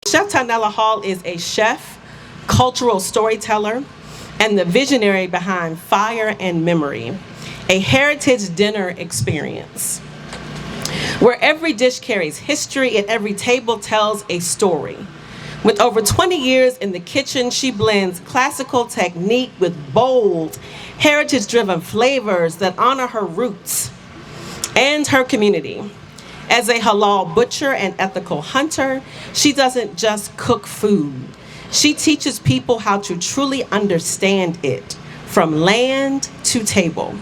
Chef Tanella Hall is a chef, cultural storyteller, and the visionary behind Fire and Memory, a heritage dinner experience, where every dish carries history and every table tells a story. With over 20 years in the kitchen, she blends classical technique with bold, heritage-driven flavors that honor her roots and her community. As a halal butcher and ethical hunter, she doesn't just cook food. She teaches people how to truly understand it, from land to table.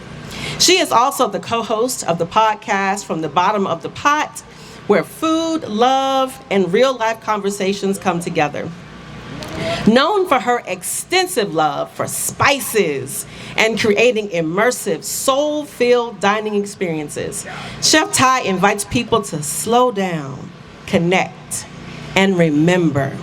She is also the co-host of the podcast From the Bottom of the Pot, where food, love, and real-life conversations come together. Known for her extensive love for spices and creating immersive, soul-filled dining experiences, Chef Ty invites people to slow down, connect, and remember.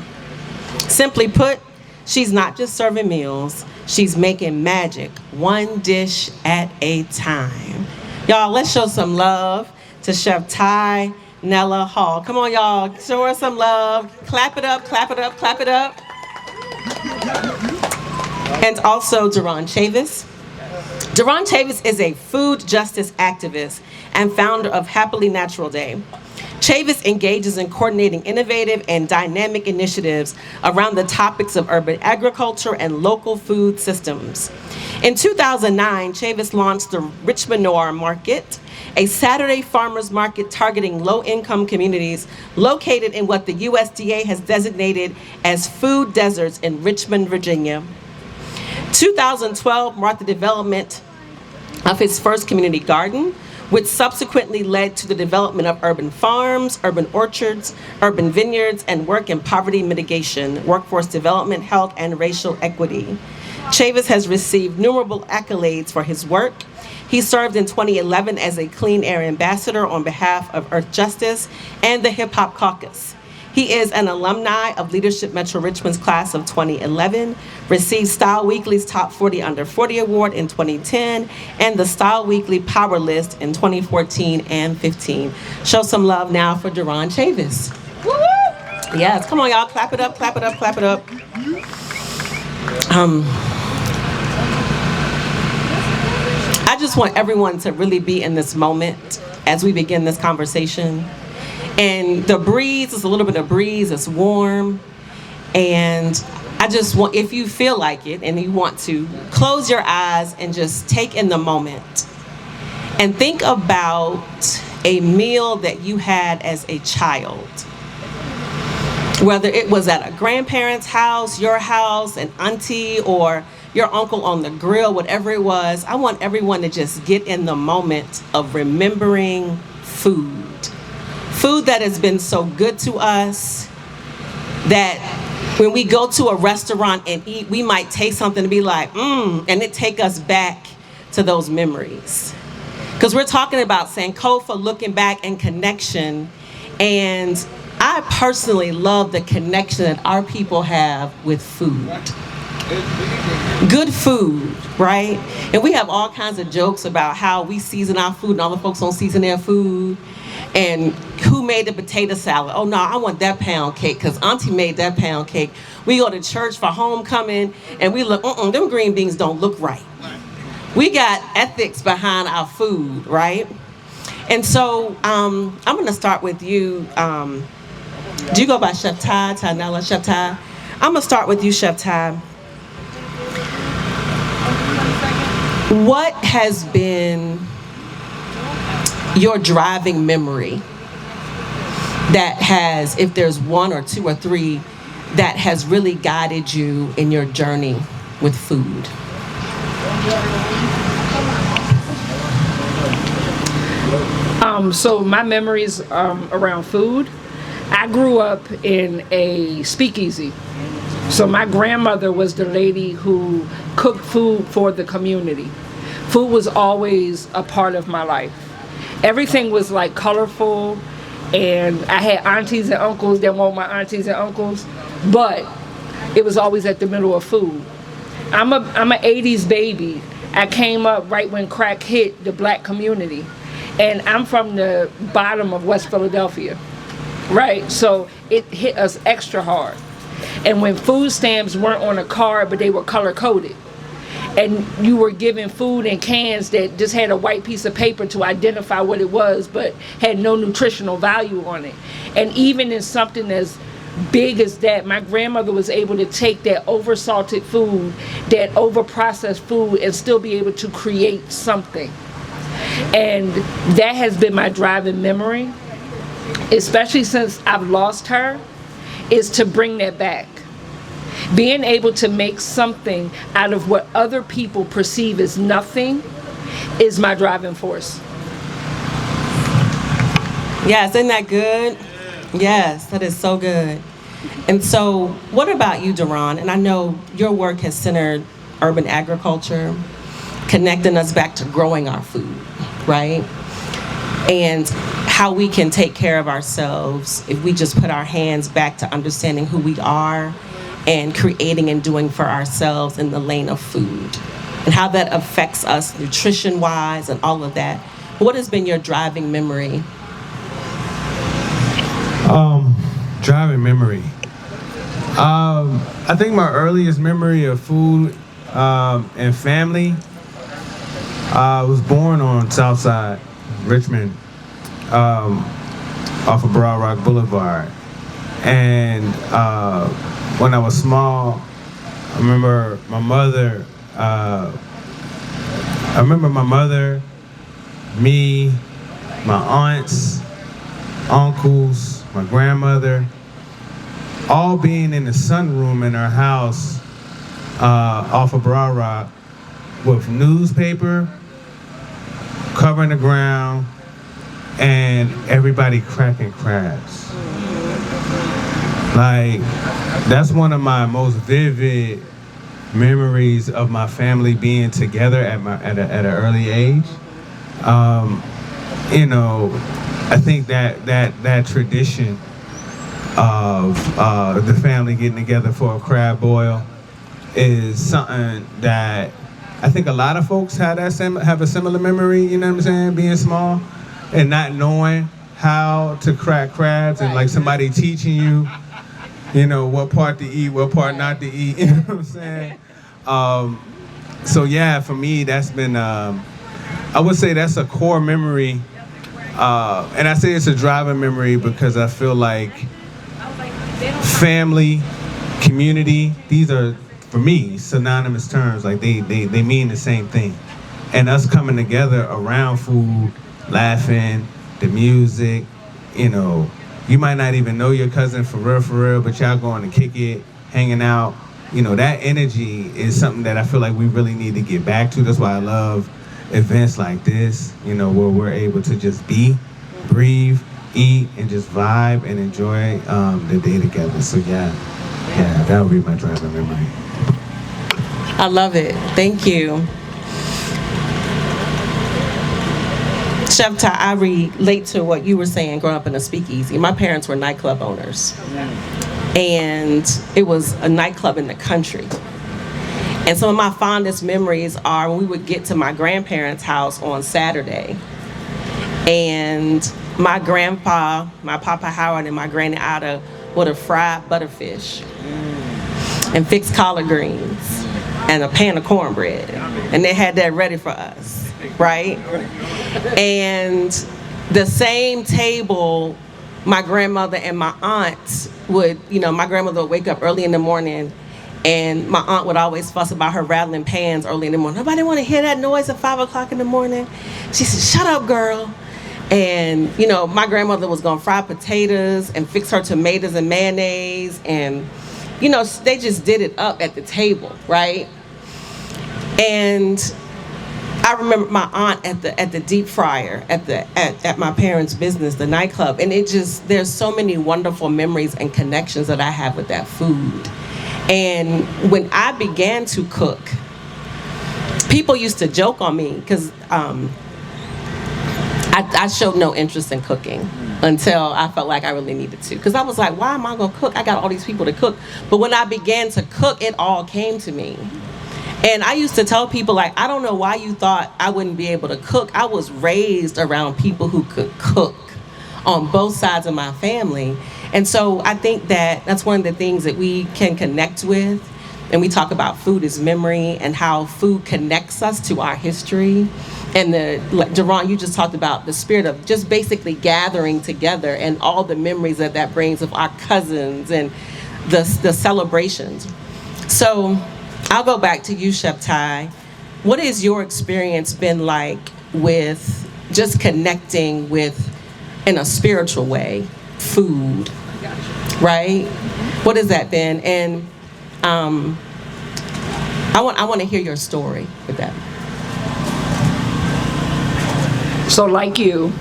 Simply put, she's not just serving meals, she's making magic, one dish at a time. Y'all, let's show some love to Chef Ty Nella Hall. Come on, y'all, show her some love. Clap it up, clap it up, clap it up. And also Duron Chevis. Duron Chevis is a food justice activist and founder of Happily Natural Day. Chevis engages in coordinating innovative and dynamic initiatives around the topics of urban agriculture and local food systems. In 2009, Chevis launched the Richmond Noir Market, a Saturday farmers market targeting low-income communities located in what the USDA has designated as food deserts in Richmond, Virginia. 2012 marked the development of his first community garden, which subsequently led to the development of urban farms, urban orchards, urban vineyards, and work in poverty mitigation, workforce development, health, and racial equity. Chevis has received numerous accolades for his work. He served in 2011 as a Clean Air Ambassador on behalf of Earth Justice and the Hip Hop Caucus. He is an alumni of Leadership Metro Richmond's class of 2011, received Style Weekly's Top 40 Under 40 Award in 2010, and the Style Weekly Power List in 2014 and 15. Show some love now for Duron Chevis. Woo! Yes, come on y'all, clap it up, clap it up, clap it up. I just want everyone to really be in this moment as we begin this conversation. And the breeze is a little bit of breeze, it's warm. And I just want, if you feel like it and you want to, close your eyes and just take in the moment. And think about a meal that you had as a child. Whether it was at a grandparent's house, your house, an auntie, or your uncle on the grill, whatever it was, I want everyone to just get in the moment of remembering food. Food that has been so good to us that when we go to a restaurant and eat, we might taste something and be like, and it take us back to those memories. Because we're talking about Sankofa, looking back, and connection. And I personally love the connection that our people have with food. Good food, right? And we have all kinds of jokes about how we season our food and other folks don't season their food. And who made the potato salad? Oh no, I want that pound cake because auntie made that pound cake. We go to church for homecoming and we look, them green beans don't look right. We got ethics behind our food, right? And so I'm gonna start with you. Do you go by Chef Ty, Tanella, Chef Ty? I'm gonna start with you, Chef Ty. What has been your driving memory that has, if there's one or two or three, that has really guided you in your journey with food? So my memories around food, I grew up in a speakeasy. So my grandmother was the lady who cooked food for the community. Food was always a part of my life. Everything was like colorful, and I had aunties and uncles that weren't my aunties and uncles, but it was always at the middle of food. I'm an 80s baby. I came up right when crack hit the black community, and I'm from the bottom of West Philadelphia. right? So it hit us extra hard. And when food stamps weren't on a card, but they were color coded, and you were given food in cans that just had a white piece of paper to identify what it was, but had no nutritional value on it. And even in something as big as that, my grandmother was able to take that over-salted food, that over-processed food, and still be able to create something. And that has been my driving memory, especially since I've lost her, is to bring that back. Being able to make something out of what other people perceive as nothing is my driving force. Yes, isn't that good? Yes, that is so good. And so, what about you, Duron? And I know your work has centered urban agriculture, connecting us back to growing our food, right? And how we can take care of ourselves if we just put our hands back to understanding who we are and creating and doing for ourselves in the lane of food, and how that affects us nutrition-wise and all of that. What has been your driving memory? Driving memory. I think my earliest memory of food and family, I was born on Southside, Richmond, off of Broad Rock Boulevard. And when I was small, I remember my mother, me, my aunts, uncles, my grandmother, all being in the sunroom in our house off of Broad Rock with newspaper covering the ground and everybody cracking crabs. Like, that's one of my most vivid memories of my family being together at an early age. You know, I think that tradition of the family getting together for a crab boil is something that I think a lot of folks have a similar memory, you know what I'm saying, being small and not knowing how to crack crabs, and like somebody teaching you, you know, what part to eat, what part not to eat, you know what I'm saying? So yeah, for me, that's been, I would say that's a core memory. And I say it's a driving memory because I feel like family, community, these are, for me, synonymous terms. Like they mean the same thing. And us coming together around food, laughing, the music, you know, you might not even know your cousin for real, but y'all going to kick it, hanging out. You know, that energy is something that I feel like we really need to get back to. That's why I love events like this, you know, where we're able to just be, breathe, eat, and just vibe and enjoy the day together. So yeah, that would be my driving memory. I love it. Thank you. Chef Ty, I relate to what you were saying growing up in a speakeasy. My parents were nightclub owners. And it was a nightclub in the country. And some of my fondest memories are when we would get to my grandparents' house on Saturday. And my grandpa, my Papa Howard, and my Granny Ada would have fried butterfish and fixed collard greens and a pan of cornbread. And they had that ready for us, right? And the same table, my grandmother and my aunt would, you know, my grandmother would wake up early in the morning, and my aunt would always fuss about her rattling pans early in the morning. Nobody want to hear that noise at 5 o'clock in the morning. She said, "Shut up, girl." And, you know, my grandmother was going to fry potatoes and fix her tomatoes and mayonnaise. And, you know, they just did it up at the table, right? And I remember my aunt at the deep fryer at my parents' business, the nightclub, and there's so many wonderful memories and connections that I have with that food. And when I began to cook, people used to joke on me because I showed no interest in cooking until I felt like I really needed to. Because I was like, why am I gonna cook? I got all these people to cook. But when I began to cook, it all came to me. And I used to tell people, like, I don't know why you thought I wouldn't be able to cook. I was raised around people who could cook on both sides of my family. And so I think that that's one of the things that we can connect with. And we talk about food as memory and how food connects us to our history. And Duron, you just talked about the spirit of just basically gathering together and all the memories that brings of our cousins and the celebrations. So I'll go back to you, Chef Ty. What has your experience been like with just connecting with, in a spiritual way, food, right? What has that been? And I want to hear your story with that. So like you,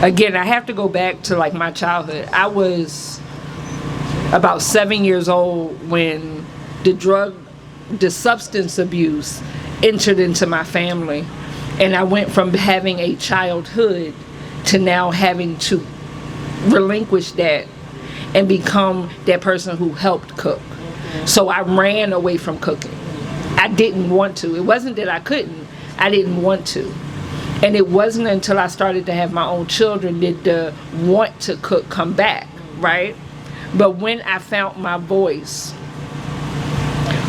again, I have to go back to like my childhood. I was about 7 years old when the substance abuse entered into my family. And I went from having a childhood to now having to relinquish that and become that person who helped cook. So I ran away from cooking. I didn't want to. It wasn't that I couldn't, I didn't want to. And it wasn't until I started to have my own children did the want to cook come back, right? But when I found my voice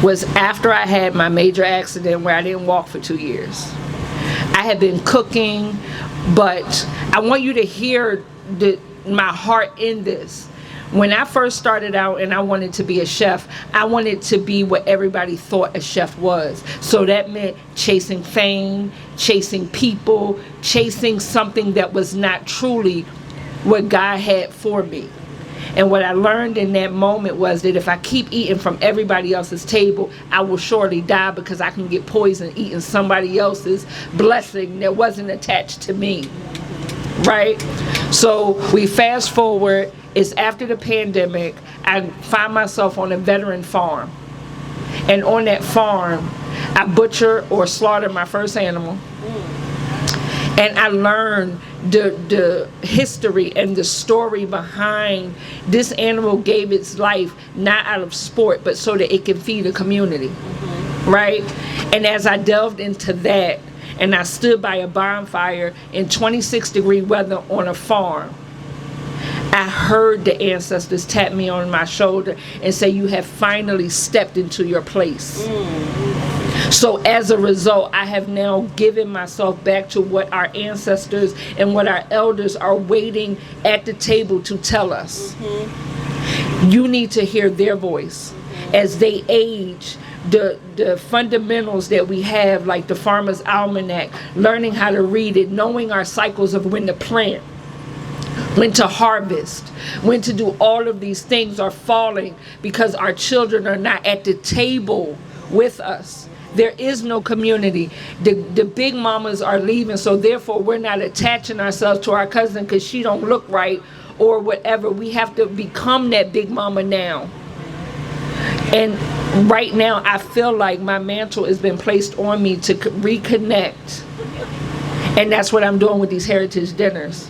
was after I had my major accident where I didn't walk for 2 years. I had been cooking, but I want you to hear my heart in this. When I first started out and I wanted to be a chef, I wanted to be what everybody thought a chef was. So that meant chasing fame, chasing people, chasing something that was not truly what God had for me. And what I learned in that moment was that if I keep eating from everybody else's table, I will surely die because I can get poisoned eating somebody else's blessing that wasn't attached to me, right? So we fast forward, it's after the pandemic, I find myself on a veteran farm. And on that farm, I butcher or slaughter my first animal. And I learned the history and the story behind this animal gave its life not out of sport, but so that it can feed a community, right? And as I delved into that, and I stood by a bonfire in 26-degree weather on a farm, I heard the ancestors tap me on my shoulder and say, "You have finally stepped into your place." So as a result, I have now given myself back to what our ancestors and what our elders are waiting at the table to tell us. You need to hear their voice as they age. The fundamentals that we have, like the Farmer's Almanac, learning how to read it, knowing our cycles of when to plant, when to harvest, when to do all of these things are falling because our children are not at the table with us. There is no community. The big mamas are leaving, so therefore we're not attaching ourselves to our cousin because she don't look right or whatever. We have to become that big mama now. And right now I feel like my mantle has been placed on me to reconnect. And that's what I'm doing with these heritage dinners,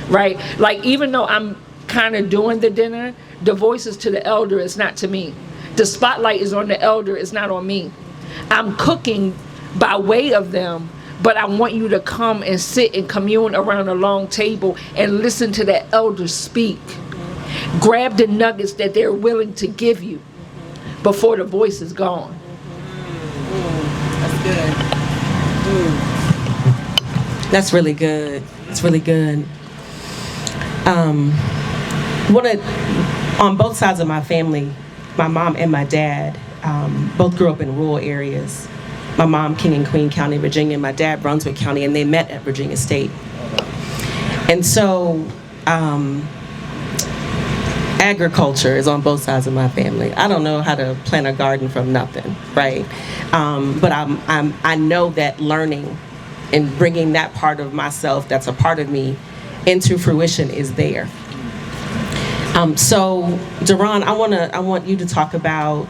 right? Like, even though I'm kind of doing the dinner, the voice is to the elder, it's not to me. The spotlight is on the elder, it's not on me. I'm cooking by way of them, but I want you to come and sit and commune around a long table and listen to that elder speak. Grab the nuggets that they're willing to give you before the voice is gone. That's good. That's really good. It's really good. On both sides of my family, my mom and my dad both grew up in rural areas. My mom, King and Queen County, Virginia, my dad, Brunswick County, and they met at Virginia State. And so agriculture is on both sides of my family. I don't know how to plant a garden from nothing, right? But I know that learning and bringing that part of myself that's a part of me into fruition is there. So Duron, I want you to talk about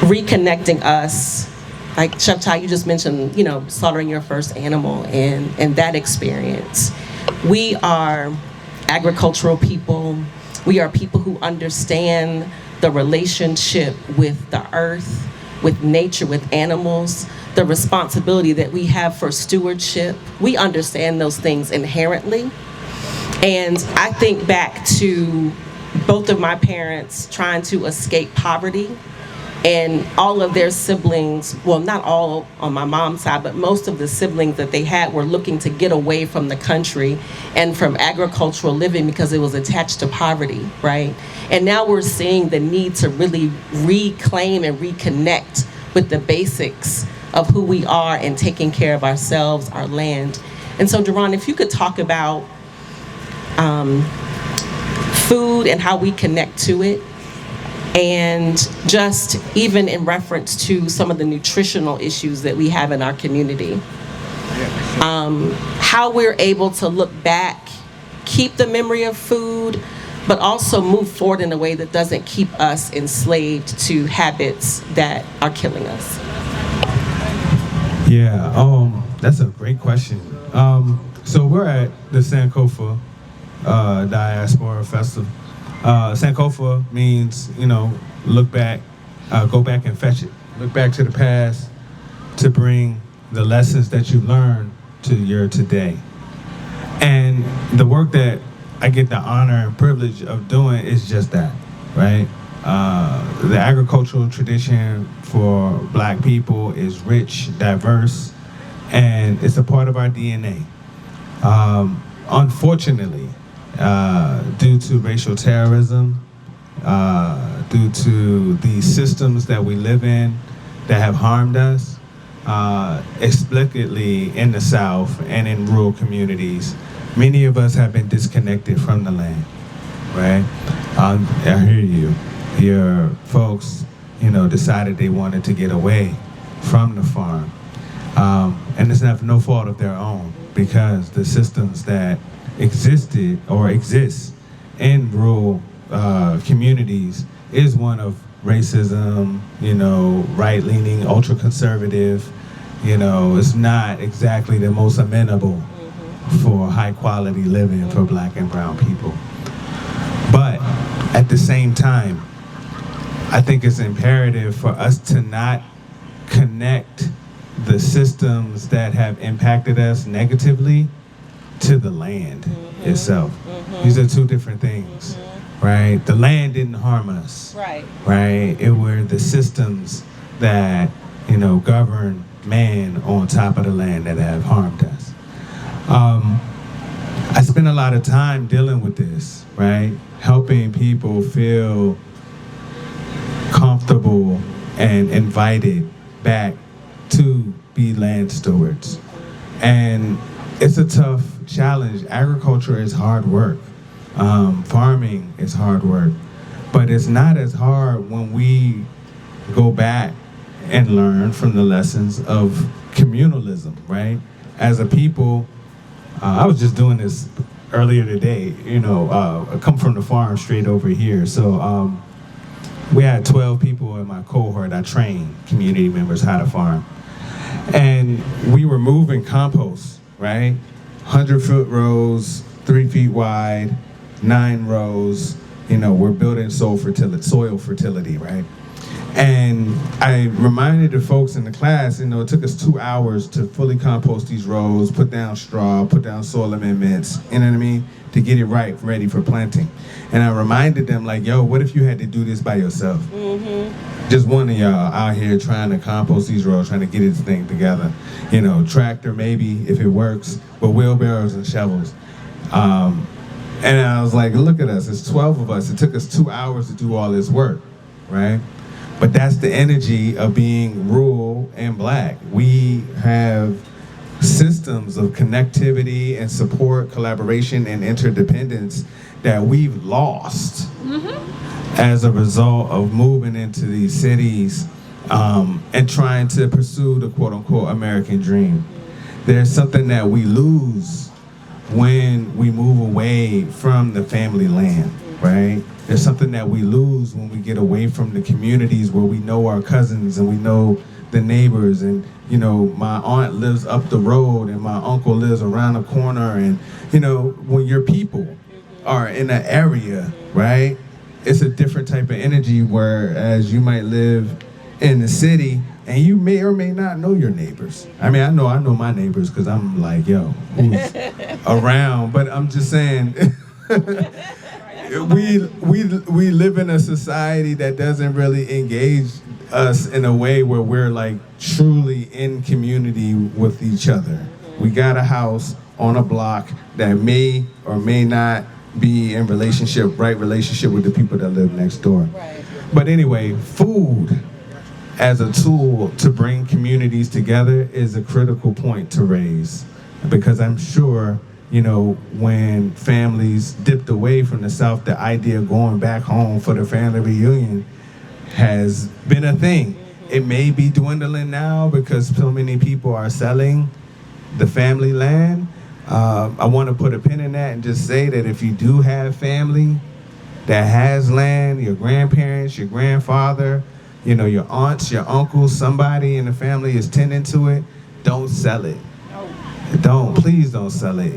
reconnecting us. Like Chef Ty, you just mentioned, slaughtering your first animal and that experience. We are agricultural people. We are people who understand the relationship with the earth, with nature, with animals, the responsibility that we have for stewardship. We understand those things inherently. And I think back to both of my parents trying to escape poverty, and all of their siblings, well, not all on my mom's side, but most of the siblings that they had were looking to get away from the country and from agricultural living because it was attached to poverty, right? And now we're seeing the need to really reclaim and reconnect with the basics of who we are and taking care of ourselves, our land. And so, Duron, if you could talk about food and how we connect to it, and just even in reference to some of the nutritional issues that we have in our community. How we're able to look back, keep the memory of food, but also move forward in a way that doesn't keep us enslaved to habits that are killing us. Yeah, that's a great question. So we're at the Sankofa Diaspora Festival. Sankofa means, look back, go back and fetch it. Look back to the past to bring the lessons that you've learned to your today. And the work that I get the honor and privilege of doing is just that, right? The agricultural tradition for Black people is rich, diverse, and it's a part of our DNA. Unfortunately, due to racial terrorism, due to the systems that we live in that have harmed us, explicitly in the South and in rural communities, many of us have been disconnected from the land, right? I hear you. Your folks, decided they wanted to get away from the farm. And it's not no fault of their own, because the systems that existed or exists in rural communities is one of racism, right-leaning, ultra-conservative. It's not exactly the most amenable for high-quality living for Black and brown people. But at the same time, I think it's imperative for us to not connect the systems that have impacted us negatively to the land itself. These are two different things, right? The land didn't harm us, right? It were the systems that, govern man on top of the land that have harmed us. I spend a lot of time dealing with this, right? Helping people feel comfortable and invited back to be land stewards. And it's a tough challenge. Agriculture is hard work. Farming is hard work. But it's not as hard when we go back and learn from the lessons of communalism, right? As a people, I was just doing this earlier today, I come from the farm straight over here. So we had 12 people in my cohort. I trained community members how to farm. And we were moving compost, right? 100-foot rows, 3 feet wide, 9 rows. We're building soil fertility, right? And I reminded the folks in the class, it took us 2 hours to fully compost these rows, put down straw, put down soil amendments, to get it right, ready for planting. And I reminded them, what if you had to do this by yourself? Just one of y'all out here trying to compost these rows, trying to get this thing together. Tractor maybe, if it works, but wheelbarrows and shovels. And I was like, look at us, it's 12 of us. It took us 2 hours to do all this work, right? But that's the energy of being rural and Black. We have systems of connectivity and support, collaboration, and interdependence that we've lost as a result of moving into these cities and trying to pursue the quote-unquote American dream. There's something that we lose when we move away from the family land, right? There's something that we lose when we get away from the communities where we know our cousins and we know the neighbors, and my aunt lives up the road and my uncle lives around the corner, and when your people are in an area, right, it's a different type of energy, whereas you might live in the city, and you may or may not know your neighbors. I mean, I know my neighbors because I'm like, yo, who's around? But I'm just saying, we live in a society that doesn't really engage us in a way where we're like truly in community with each other. We got a house on a block that may or may not be in right relationship with the people that live next door. Right. But anyway, food as a tool to bring communities together is a critical point to raise, because I'm sure, you know, when families dipped away from the South, the idea of going back home for the family reunion has been a thing. It may be dwindling now because so many people are selling the family land. I want to put a pin in that and just say that if you do have family that has land, your grandparents, your grandfather, you know, your aunts, your uncles, somebody in the family is tending to it, don't sell it. Please don't sell it.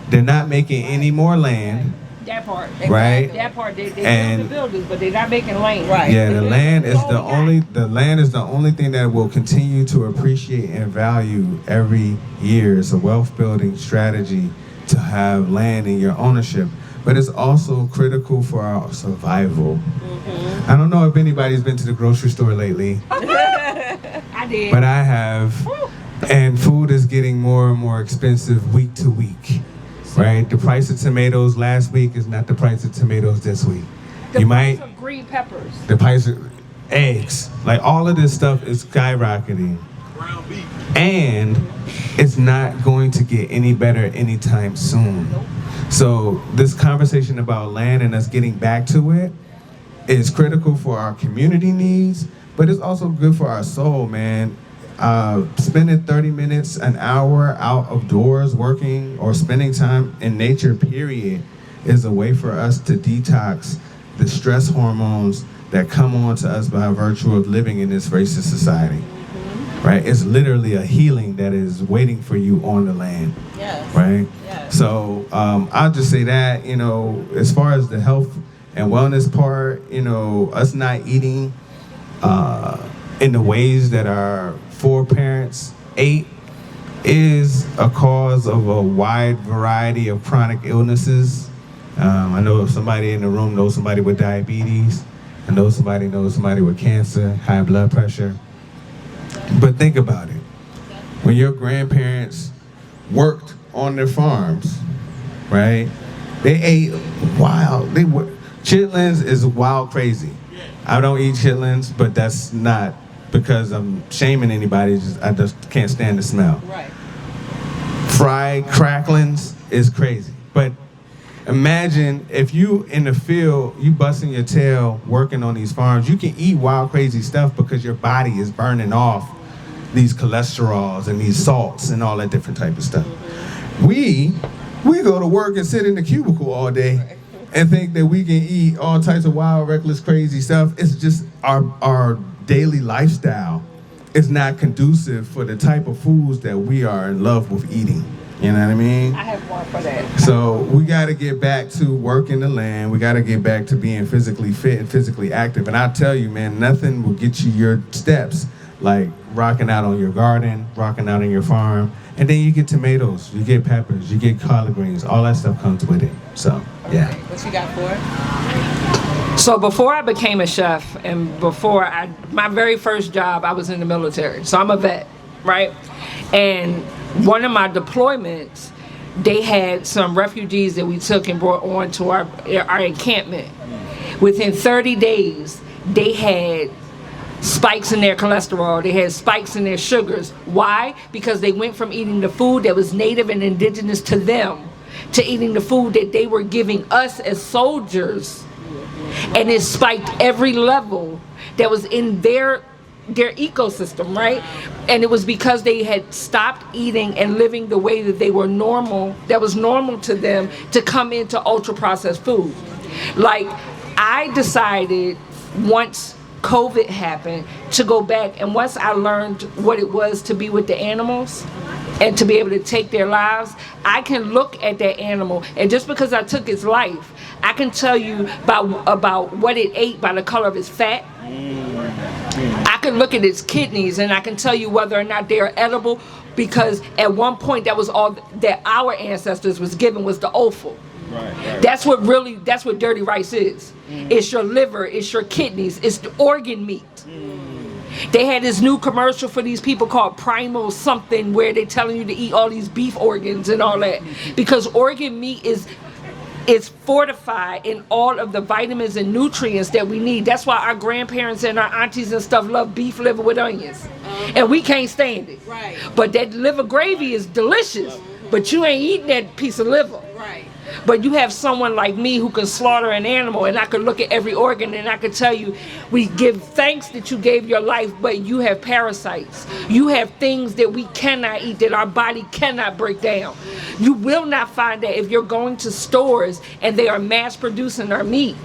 They're not making any more land. That part. Right. That part. They build the buildings, but they're not making land. Right. Yeah, the land is the only thing that will continue to appreciate and value every year. It's a wealth building strategy to have land in your ownership, but it's also critical for our survival. Mm-hmm. I don't know if anybody's been to the grocery store lately. I did. But I have. And food is getting more and more expensive week to week. Right? The price of tomatoes last week is not the price of tomatoes this week. The price of green peppers. The price of eggs. Like all of this stuff is skyrocketing. Ground beef. And it's not going to get any better anytime soon. So this conversation about land and us getting back to it is critical for our community needs, but it's also good for our soul, man. Spending 30 minutes, an hour out of doors working or spending time in nature, period, is a way for us to detox the stress hormones that come on to us by virtue of living in this racist society. Mm-hmm. Right? It's literally a healing that is waiting for you on the land. Yes. Right? Yes. So I'll just say that, you know, as far as the health and wellness part, you know, us not eating in the ways that our foreparents ate is a cause of a wide variety of chronic illnesses. I know somebody in the room knows somebody with diabetes. I know somebody knows somebody with cancer, high blood pressure. But think about it. When your grandparents worked on their farms, right? They ate wild. Chitlins is wild crazy. I don't eat chitlins, but that's not because I'm shaming anybody. I just can't stand the smell. Right. Fried cracklings is crazy. But imagine if you in the field, you busting your tail working on these farms, you can eat wild crazy stuff because your body is burning off these cholesterols and these salts and all that different type of stuff. Mm-hmm. We go to work and sit in the cubicle all day and think that we can eat all types of wild, reckless, crazy stuff. It's just our daily lifestyle is not conducive for the type of foods that we are in love with eating. You know what I mean? I have one for that. So we got to get back to working the land. We got to get back to being physically fit and physically active. And I'll tell you, man, nothing will get you your steps like rocking out on your garden, rocking out on your farm. And then you get tomatoes, you get peppers, you get collard greens. All that stuff comes with it. So, yeah. Okay. What you got for it? So before I became a chef and my very first job, I was in the military. So I'm a vet, right? And one of my deployments, they had some refugees that we took and brought on to our encampment. Within 30 days, they had spikes in their cholesterol, they had spikes in their sugars. Why? Because they went from eating the food that was native and indigenous to them to eating the food that they were giving us as soldiers. And it spiked every level that was in their ecosystem, right? And it was because they had stopped eating and living the way that they were normal, that was normal to them, to come into ultra processed food. Like, I decided once COVID happened to go back, and once I learned what it was to be with the animals and to be able to take their lives, I can look at that animal, and just because I took its life, I can tell you about what it ate by the color of its fat, can look at its kidneys and I can tell you whether or not they are edible, because at one point that was all that our ancestors was given, was the offal. Right. That's what dirty rice is. It's your liver, it's your kidneys, it's the organ meat. They had this new commercial for these people called Primal something, where they're telling you to eat all these beef organs and all that, because organ meat is fortified in all of the vitamins and nutrients that we need. That's why our grandparents and our aunties and stuff love beef liver with onions, and we can't stand it. Right. But that liver gravy is delicious, but you ain't eating that piece of liver. Right. But you have someone like me who can slaughter an animal, and I could look at every organ and I could tell you, we give thanks that you gave your life, but you have parasites. You have things that we cannot eat, that our body cannot break down. You will not find that if you're going to stores and they are mass producing our meat,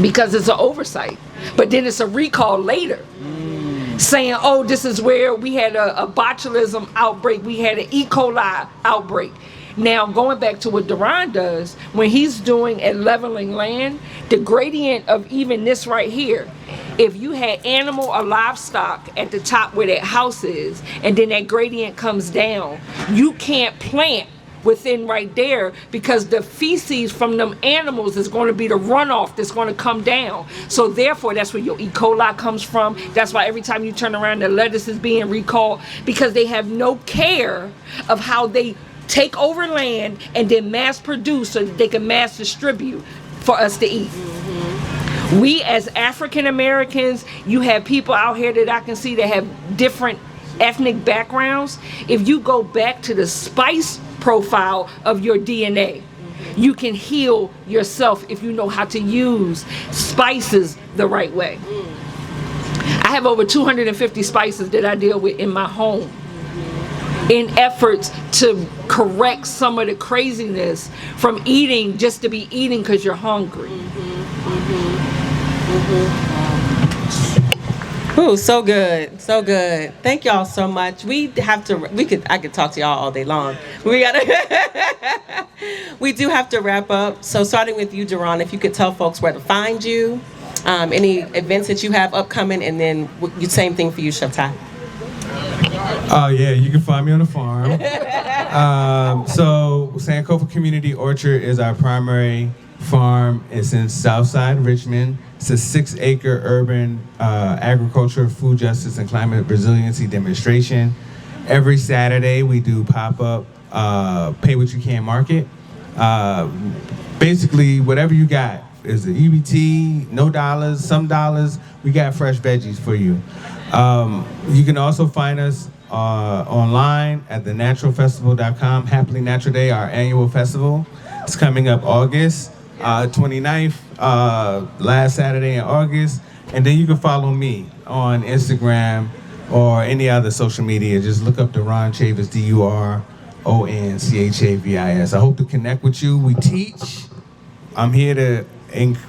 because it's an oversight. But then it's a recall later, saying, oh, this is where we had a botulism outbreak, we had an E. coli outbreak. Now, going back to what Duron does, when he's doing at leveling land, the gradient of even this right here, if you had animal or livestock at the top where that house is, and then that gradient comes down, you can't plant within right there, because the feces from them animals is going to be the runoff that's going to come down. So therefore, that's where your E. coli comes from. That's why every time you turn around, the lettuce is being recalled, because they have no care of how they take over land and then mass produce so that they can mass distribute for us to eat. We as African Americans, you have people out here that I can see that have different ethnic backgrounds. If you go back to the spice profile of your DNA, you can heal yourself if you know how to use spices the right way. I have over 250 spices that I deal with in my home, in efforts to correct some of the craziness from eating just to be eating because you're hungry. Ooh, so good, so good. Thank y'all so much. I could talk to y'all all day long. We do have to wrap up. So starting with you, Duron, if you could tell folks where to find you, any events that you have upcoming, and then same thing for you, Chef Ty. Yeah, you can find me on the farm. So Sankofa Community Orchard is our primary farm. It's in Southside Richmond. It's a 6-acre urban agriculture, food justice, and climate resiliency demonstration. Every Saturday we do pop-up pay what you can market. Basically, whatever you got. Is it EBT, no dollars, some dollars, we got fresh veggies for you. You can also find us online at thenaturalfestival.com. Happily Natural Day, our annual festival. It's coming up August 29th, last Saturday in August. And then you can follow me on Instagram or any other social media. Just look up Duron Chevis, DURONCHAVIS. I hope to connect with you. We teach. I'm here to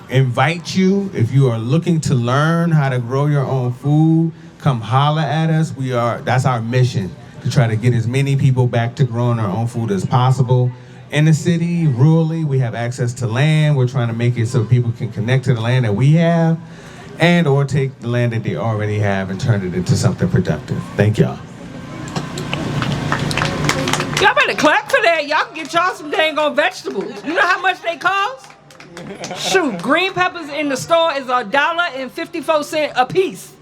invite you. If you are looking to learn how to grow your own food, come holler at us. That's our mission, to try to get as many people back to growing their own food as possible. In the city, rurally, we have access to land. We're trying to make it so people can connect to the land that we have, and or take the land that they already have and turn it into something productive. Thank y'all. Y'all better clap for that. Y'all can get y'all some dang on vegetables. You know how much they cost? Shoot, green peppers in the store is $1.54 a piece.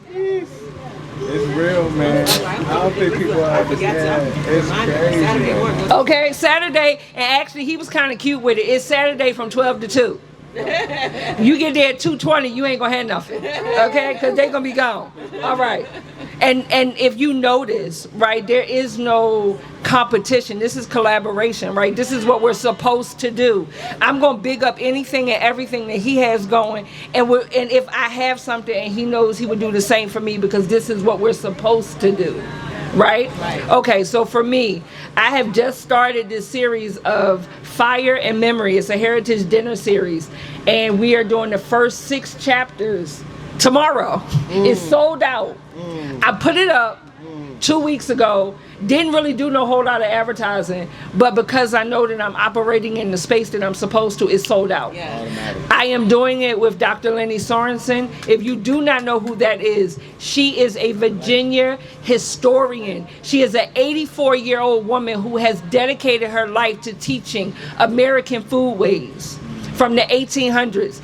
It's real, man. I don't think people understand. It's crazy. Okay, Saturday, and actually he was kind of cute with it. It's Saturday from 12 to 2. You get there at 2:20, you ain't gonna have nothing, okay? Because they're gonna be gone. All right. And if you notice, right, there is no competition. This is collaboration, right? This is what we're supposed to do. I'm gonna big up anything and everything that he has going, and if I have something and he knows, he would do the same for me, because this is what we're supposed to do. Right? Okay, so for me, I have just started this series of Fire and Memory. It's a heritage dinner series, and we are doing the first 6 chapters tomorrow. It's sold out. I put it up 2 weeks ago. Didn't really do no whole lot of advertising, but because I know that I'm operating in the space that I'm supposed to, it's sold out. I am doing it with Dr. Lenny Sorensen. If you do not know who that is, she is a Virginia historian. She is an 84-year-old woman who has dedicated her life to teaching American foodways from the 1800s.